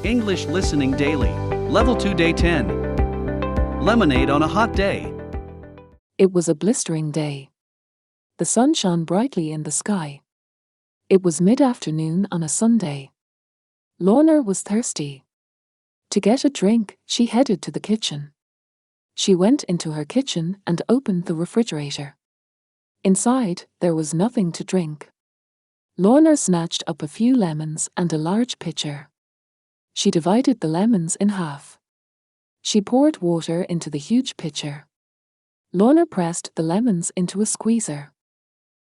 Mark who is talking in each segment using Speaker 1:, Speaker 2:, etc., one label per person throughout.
Speaker 1: English Listening Daily. Level 2 Day 10. Lemonade on a hot day.
Speaker 2: It was a blistering day. The sun shone brightly in the sky. It was mid-afternoon on a Sunday. Lorna was thirsty. To get a drink, she headed to the kitchen. She went into her kitchen and opened the refrigerator. Inside, there was nothing to drink. Lorna snatched up a few lemons and a large pitcher. She divided the lemons in half. She poured water into the huge pitcher. Lorna pressed the lemons into a squeezer.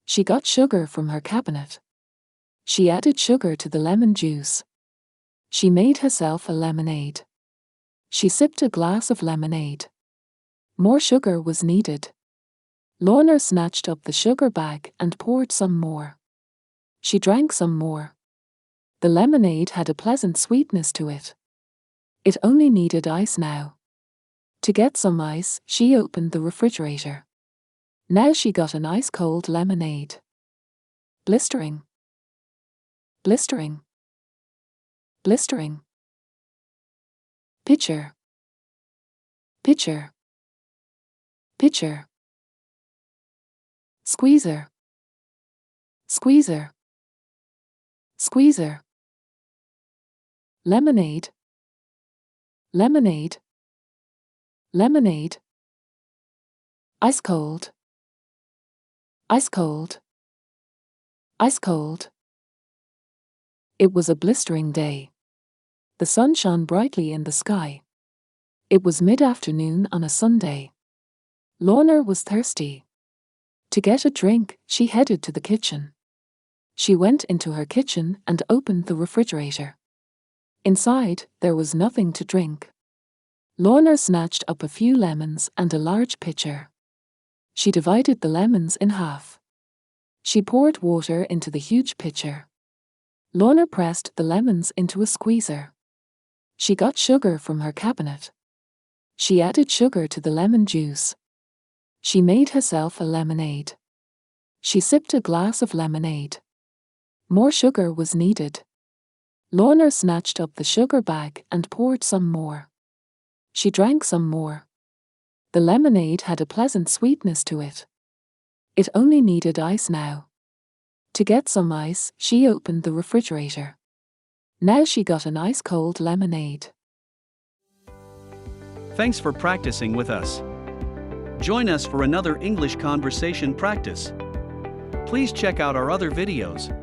Speaker 2: She got sugar from her cabinet. She added sugar to the lemon juice. She made herself a lemonade. She sipped a glass of lemonade. More sugar was needed. Lorna snatched up the sugar bag and poured some more. She drank some more. The lemonade had a pleasant sweetness to it. It only needed ice now. To get some ice, she opened the refrigerator. Now she got an ice-cold lemonade. Blistering. Blistering. Blistering. Pitcher. Pitcher. Pitcher. Squeezer. Squeezer. Squeezer. Lemonade. Lemonade. Lemonade. Ice cold. Ice cold. Ice cold. It was a blistering day. The sun shone brightly in the sky. It was mid-afternoon on a Sunday. Lorna was thirsty. To get a drink, she headed to the kitchen. She went into her kitchen and opened the refrigerator. Inside, there was nothing to drink. Lorna snatched up a few lemons and a large pitcher. She divided the lemons in half. She poured water into the huge pitcher. Lorna pressed the lemons into a squeezer. She got sugar from her cabinet. She added sugar to the lemon juice. She made herself a lemonade. She sipped a glass of lemonade. More sugar was needed. Lorna snatched up the sugar bag and poured some more. She drank some more. The lemonade had a pleasant sweetness to it. It only needed ice now. To get some ice, she opened the refrigerator. Now she got an ice-cold lemonade.
Speaker 1: Thanks for practicing with us. Join us for another English conversation practice. Please check out our other videos.